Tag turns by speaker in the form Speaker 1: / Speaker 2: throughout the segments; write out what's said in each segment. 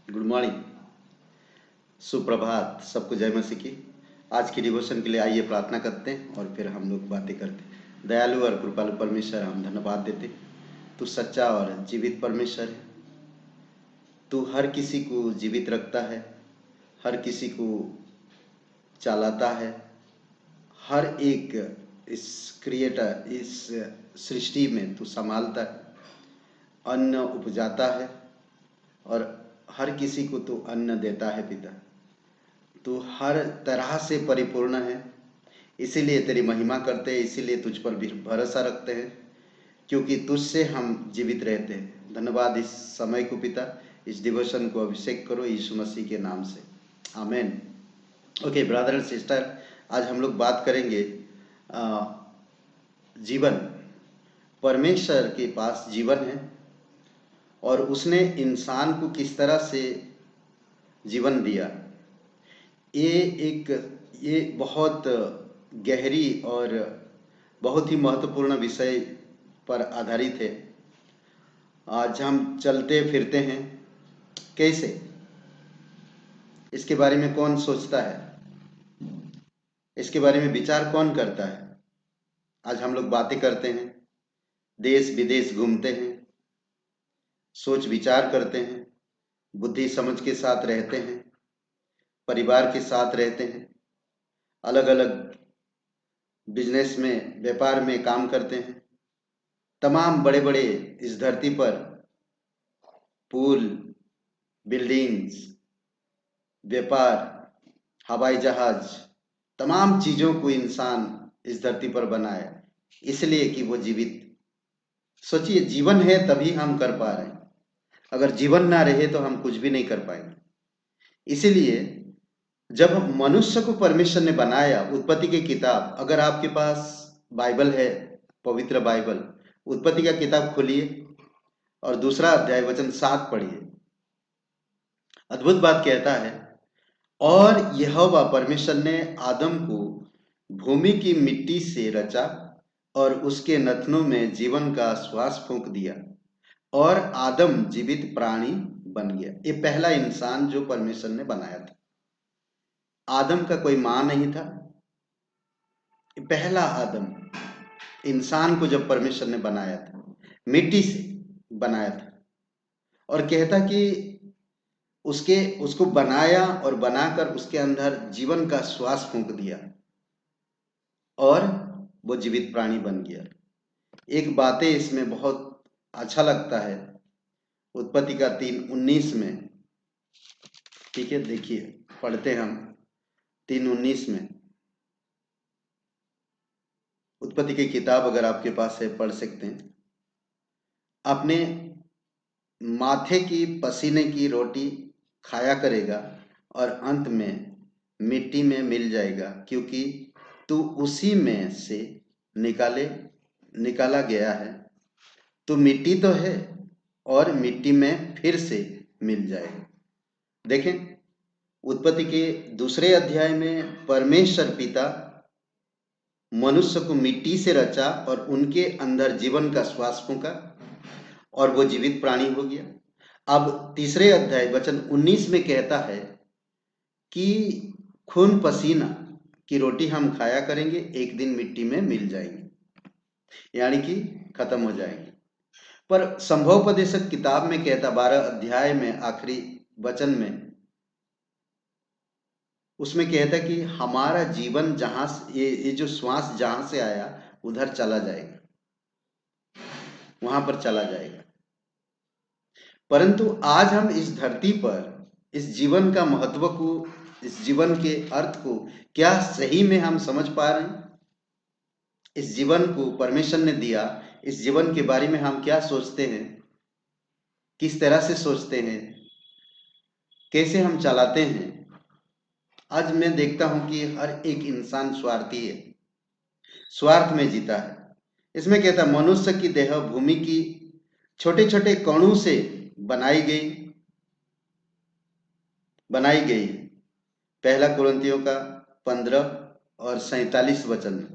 Speaker 1: Good morning. सुप्रभात। सबको जय मसीह की। आज की डिवोशन के लिए आइए प्रार्थना करते हैं और फिर हम लोग बातें करते हैं। दयालु और कृपालु परमेश्वर, हम धन्यवाद देते। तू सच्चा और जीवित परमेश्वर है। तू हर किसी को जीवित रखता है, हर किसी को चलाता है, हर एक इस क्रिएटर, इस सृष्टि में तू संभालता है, अन्न उपजाता है और हर किसी को तू अन्न देता है पिता। तू हर तरह से परिपूर्ण है, इसीलिए तेरी महिमा करते हैं, इसीलिए तुझ पर भी भरोसा रखते हैं, क्योंकि तुझसे हम जीवित रहते हैं। धन्यवाद इस समय को पिता। इस डिवोशन को अभिषेक करो यीशु मसीह के नाम से, आमेन। ओके ब्रदर एंड सिस्टर, आज हम लोग बात करेंगे जीवन। परमेश्वर के पास जीवन है और उसने इंसान को किस तरह से जीवन दिया। ये बहुत गहरी और बहुत ही महत्वपूर्ण विषय पर आधारित है। आज हम चलते फिरते हैं कैसे, इसके बारे में कौन सोचता है, इसके बारे में विचार कौन करता है। आज हम लोग बातें करते हैं, देश विदेश घूमते हैं, सोच विचार करते हैं, बुद्धि समझ के साथ रहते हैं, परिवार के साथ रहते हैं, अलग अलग बिजनेस में, व्यापार में काम करते हैं। तमाम बड़े बड़े इस धरती पर पुल, बिल्डिंग्स, व्यापार, हवाई जहाज, तमाम चीजों को इंसान इस धरती पर बनाया इसलिए कि वो जीवित। सोचिए, जीवन है तभी हम कर पा रहे हैं। अगर जीवन ना रहे तो हम कुछ भी नहीं कर पाएंगे। इसीलिए जब मनुष्य को परमेश्वर ने बनाया, उत्पत्ति की किताब, अगर आपके पास बाइबल है, पवित्र बाइबल, उत्पत्ति का किताब खोलिए और 2 अध्याय वचन 7 पढ़िए। अद्भुत बात कहता है, और यहोवा परमेश्वर ने आदम को भूमि की मिट्टी से रचा और उसके नथनों में जीवन का श्वास फूंक दिया और आदम जीवित प्राणी बन गया। ये पहला इंसान जो परमेश्वर ने बनाया था। आदम का कोई मां नहीं था। पहला आदम इंसान को जब परमेश्वर ने बनाया था, मिट्टी से बनाया था, और कहता कि उसको बनाया और बनाकर उसके अंदर जीवन का श्वास फूंक दिया और वो जीवित प्राणी बन गया। एक बातें इसमें बहुत अच्छा लगता है, उत्पत्ति का 3:19 में, ठीक है, देखिए पढ़ते हम 3:19 में। उत्पत्ति की किताब अगर आपके पास है पढ़ सकते हैं। अपने माथे की पसीने की रोटी खाया करेगा और अंत में मिट्टी में मिल जाएगा, क्योंकि तू उसी में से निकाला गया है। तू मिट्टी तो है और मिट्टी में फिर से मिल जाएगा। देखें, उत्पत्ति के 2 अध्याय में परमेश्वर पिता मनुष्य को मिट्टी से रचा और उनके अंदर जीवन का श्वास फूंका और वो जीवित प्राणी हो गया। अब 3 अध्याय वचन 19 में कहता है कि खून पसीना की रोटी हम खाया करेंगे, एक दिन मिट्टी में मिल जाएंगे, यानी कि खत्म हो जाएंगे। पर संभवोपदेशक किताब में कहता 12 अध्याय में आखिरी वचन में, उसमें कहता कि हमारा जीवन जहां से, ये जो श्वास जहां से आया उधर चला जाएगा, वहां पर चला जाएगा। परंतु आज हम इस धरती पर इस जीवन का महत्व को, इस जीवन के अर्थ को क्या सही में हम समझ पा रहे हैं? इस जीवन को परमेश्वर ने दिया, इस जीवन के बारे में हम क्या सोचते हैं, किस तरह से सोचते हैं, कैसे हम चलाते हैं? आज मैं देखता हूं कि हर एक इंसान स्वार्थी है, स्वार्थ में जीता है। इसमें कहता मनुष्य की देह भूमि की छोटे छोटे कणों से बनाई गई। पहला कुरिन्थियों का 15 और 47 वचन।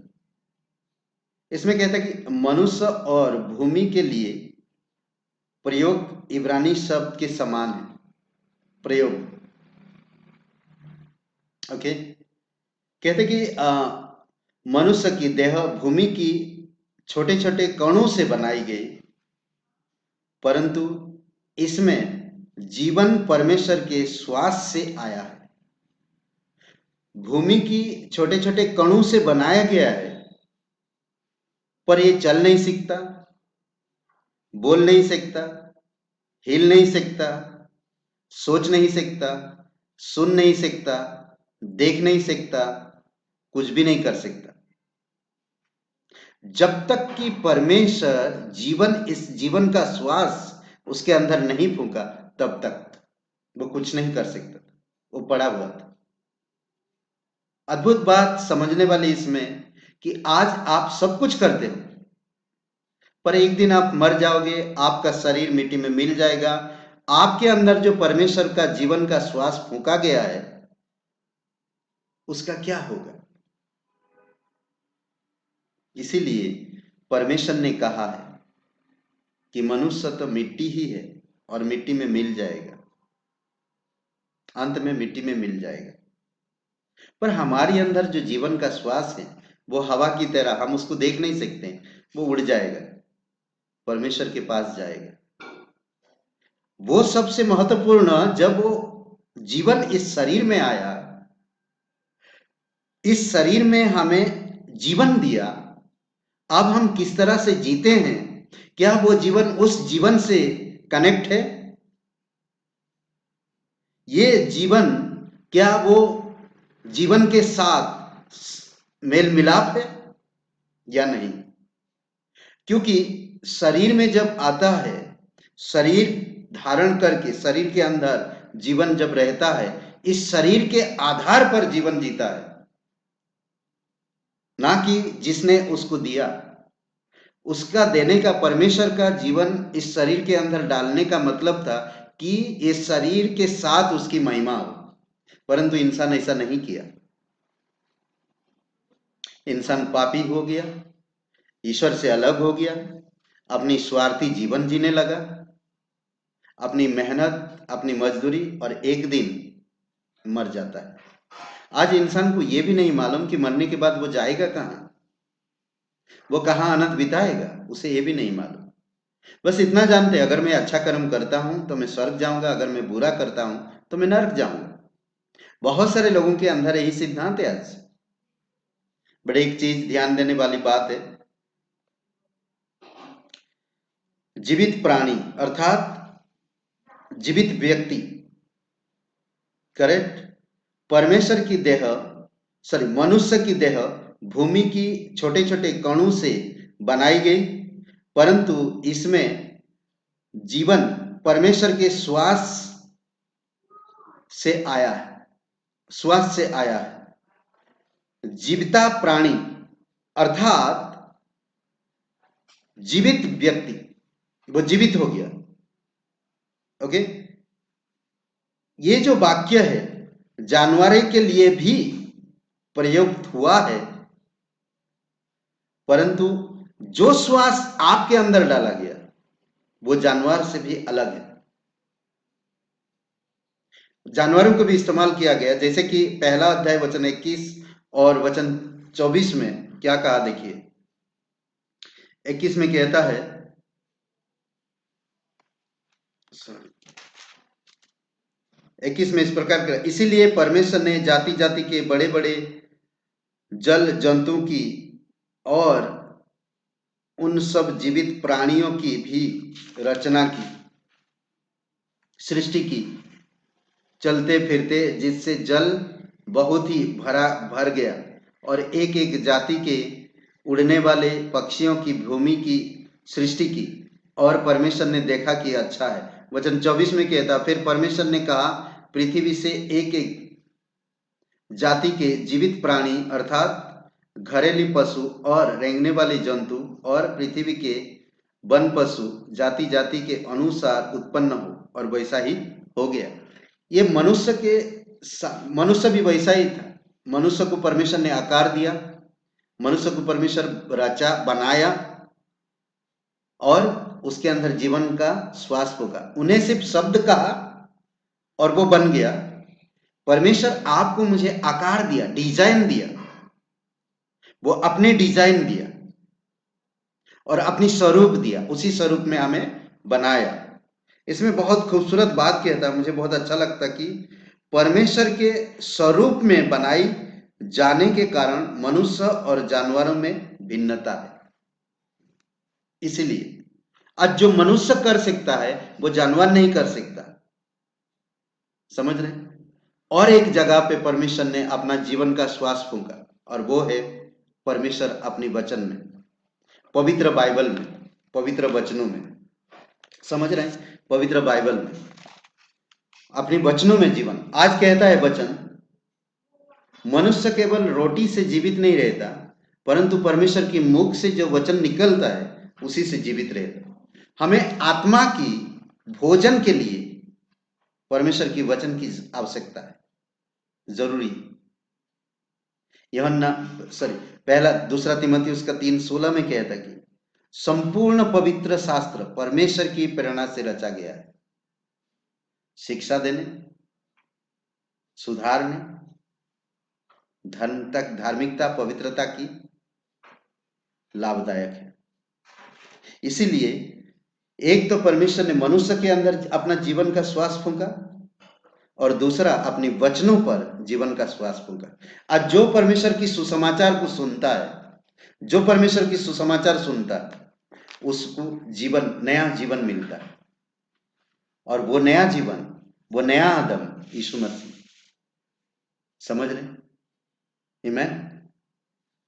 Speaker 1: इसमें कहता है कि मनुष्य और भूमि के लिए प्रयोग इब्रानी शब्द के समान है। प्रयोग। ओके, कहते कि मनुष्य की देह भूमि की छोटे छोटे कणों से बनाई गई, परंतु इसमें जीवन परमेश्वर के श्वास से आया है। भूमि की छोटे छोटे कणों से बनाया गया है, पर ये चल नहीं सकता, बोल नहीं सकता, हिल नहीं सकता, सोच नहीं सकता, सुन नहीं सकता, देख नहीं सकता, कुछ भी नहीं कर सकता। जब तक कि परमेश्वर इस जीवन का श्वास उसके अंदर नहीं फूंका, तब तक वो कुछ नहीं कर सकता, वो पड़ा हुआ था। अद्भुत बात समझने वाली इसमें कि आज आप सब कुछ करते हो, पर एक दिन आप मर जाओगे, आपका शरीर मिट्टी में मिल जाएगा। आपके अंदर जो परमेश्वर का जीवन का श्वास फूंका गया है, उसका क्या होगा? इसीलिए परमेश्वर ने कहा है कि मनुष्य तो मिट्टी ही है और मिट्टी में मिल जाएगा, अंत में मिट्टी में मिल जाएगा। पर हमारे अंदर जो जीवन का श्वास है वो हवा की तरह, हम उसको देख नहीं सकते, वो उड़ जाएगा, परमेश्वर के पास जाएगा। वो सबसे महत्वपूर्ण, जब वो जीवन इस शरीर में आया, इस शरीर में हमें जीवन दिया, अब हम किस तरह से जीते हैं, क्या वो जीवन उस जीवन से कनेक्ट है? ये जीवन क्या वो जीवन के साथ मेल मिलाप है या नहीं? क्योंकि शरीर में जब आता है, शरीर धारण करके शरीर के अंदर जीवन जब रहता है, इस शरीर के आधार पर जीवन जीता है, ना कि जिसने उसको दिया। उसका देने का, परमेश्वर का जीवन इस शरीर के अंदर डालने का मतलब था कि इस शरीर के साथ उसकी महिमा हो, परंतु इंसान ऐसा नहीं किया। इंसान पापी हो गया, ईश्वर से अलग हो गया, अपनी स्वार्थी जीवन जीने लगा, अपनी मेहनत, अपनी मजदूरी, और एक दिन मर जाता है। आज इंसान को यह भी नहीं मालूम कि मरने के बाद वो जाएगा कहां, वो कहां अनंत बिताएगा, उसे ये भी नहीं मालूम। बस इतना जानते, अगर मैं अच्छा कर्म करता हूं तो मैं स्वर्ग जाऊंगा, अगर मैं बुरा करता हूं तो मैं नरक जाऊंगा। बहुत सारे लोगों के अंदर यही सिद्धांत है आज। बड़े एक चीज ध्यान देने वाली बात है, जीवित प्राणी अर्थात जीवित व्यक्ति, करेक्ट, परमेश्वर की देह, मनुष्य की देह भूमि की छोटे छोटे कणों से बनाई गई, परंतु इसमें जीवन परमेश्वर के श्वास से आया है, श्वास से आया है। जीविता प्राणी अर्थात जीवित व्यक्ति, वो जीवित हो गया। ओके, ये जो वाक्य है जानवरों के लिए भी प्रयुक्त हुआ है, परंतु जो श्वास आपके अंदर डाला गया वो जानवर से भी अलग है। जानवरों को भी इस्तेमाल किया गया, जैसे कि पहला अध्याय वचन 21 और वचन 24 में क्या कहा, देखिए 21 में कहता है, 21 में इस प्रकार का, इसीलिए परमेश्वर ने जाति जाति के बड़े बड़े जल जंतु की और उन सब जीवित प्राणियों की भी रचना की, सृष्टि की, चलते फिरते, जिससे जल बहुत ही भर गया, और एक एक जाति के उड़ने वाले पक्षियों की भूमि की सृष्टि की, और परमेश्वर ने देखा कि अच्छा है। वचन 24 में कहता, फिर परमेश्वर ने कहा, पृथ्वी से एक एक जाति के जीवित प्राणी अर्थात घरेलू पशु और रेंगने वाले जंतु और पृथ्वी के वन पशु जाति जाति के अनुसार उत्पन्न हो, और वैसा ही हो गया। ये मनुष्य भी वैसा ही था। मनुष्य को परमेश्वर ने आकार दिया, मनुष्य को परमेश्वर रचा, बनाया, और उसके अंदर जीवन का श्वास होगा। उन्हें सिर्फ शब्द कहा और वो बन गया। परमेश्वर आपको मुझे आकार दिया, डिजाइन दिया, वो अपने डिजाइन दिया और अपनी स्वरूप दिया, उसी स्वरूप में हमें बनाया। इसमें बहुत खूबसूरत बात कहता है, मुझे बहुत अच्छा लगता कि परमेश्वर के स्वरूप में बनाई जाने के कारण मनुष्य और जानवरों में भिन्नता है। इसीलिए आज जो मनुष्य कर सकता है वो जानवर नहीं कर सकता, समझ रहे? और एक जगह पे परमेश्वर ने अपना जीवन का श्वास फूंका और वो है परमेश्वर अपनी वचन में, पवित्र बाइबल में, पवित्र वचनों में, समझ रहे हैं? पवित्र बाइबल में अपनी वचनों में जीवन। आज कहता है वचन, मनुष्य केवल रोटी से जीवित नहीं रहता परंतु परमेश्वर की मुख से जो वचन निकलता है उसी से जीवित रहता। हमें आत्मा की भोजन के लिए परमेश्वर की वचन की आवश्यकता है, जरूरी। यूहन्ना दूसरा तिमोथेयुस का 3:16 में कहता कि संपूर्ण पवित्र शास्त्र परमेश्वर की प्रेरणा से रचा गया है, शिक्षा देने, सुधारने, धर्म तक, धार्मिकता, पवित्रता की लाभदायक है। इसीलिए एक तो परमेश्वर ने मनुष्य के अंदर अपना जीवन का श्वास फूंका और दूसरा अपनी वचनों पर जीवन का श्वास फूंका। आज जो परमेश्वर की सुसमाचार को सुनता है, जो परमेश्वर की सुसमाचार सुनता है, उसको जीवन, नया जीवन मिलता है। और वो नया जीवन, वो नया आदम यीशु मसीह, समझ रहे? आमीन।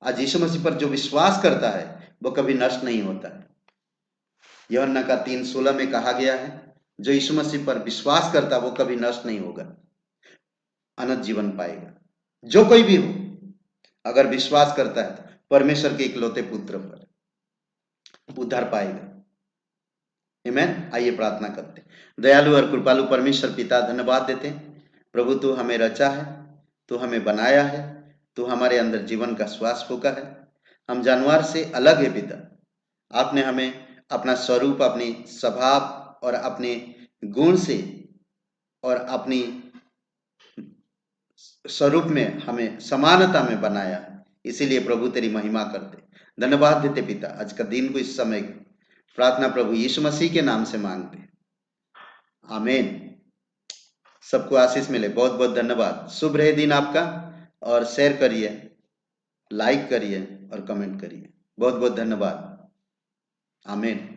Speaker 1: आज यीशु मसीह पर जो विश्वास करता है वो कभी नष्ट नहीं होता है। यूहन्ना का 3:16 में कहा गया है, जो यीशु मसीह पर विश्वास करता है वो कभी नष्ट नहीं होगा, अनंत जीवन पाएगा। जो कोई भी हो, अगर विश्वास करता है परमेश्वर के इकलौते पुत्र पर, उद्धार पाएगा। आमीन। आइए प्रार्थना करते। दयालु और कृपालु परमेश्वर पिता, धन्यवाद देते हैं प्रभु, तू हमें रचा है, तू हमें बनाया है, तू हमारे अंदर जीवन का श्वास फूंका है। हम जानवर से अलग है पिता, आपने हमें अपना स्वरूप, अपनी स्वभाव और अपने गुण से और अपनी स्वरूप में हमें समानता में बनाया। इसीलिए प्रभु तेरी महिमा करते, धन्यवाद देते पिता। आज का दिन को, इस समय प्रार्थना प्रभु यीशु मसीह के नाम से मांगते, आमीन। सबको आशीष मिले। बहुत बहुत धन्यवाद। शुभ रहे दिन आपका, और शेयर करिए, लाइक करिए और कमेंट करिए। बहुत बहुत धन्यवाद। आमीन।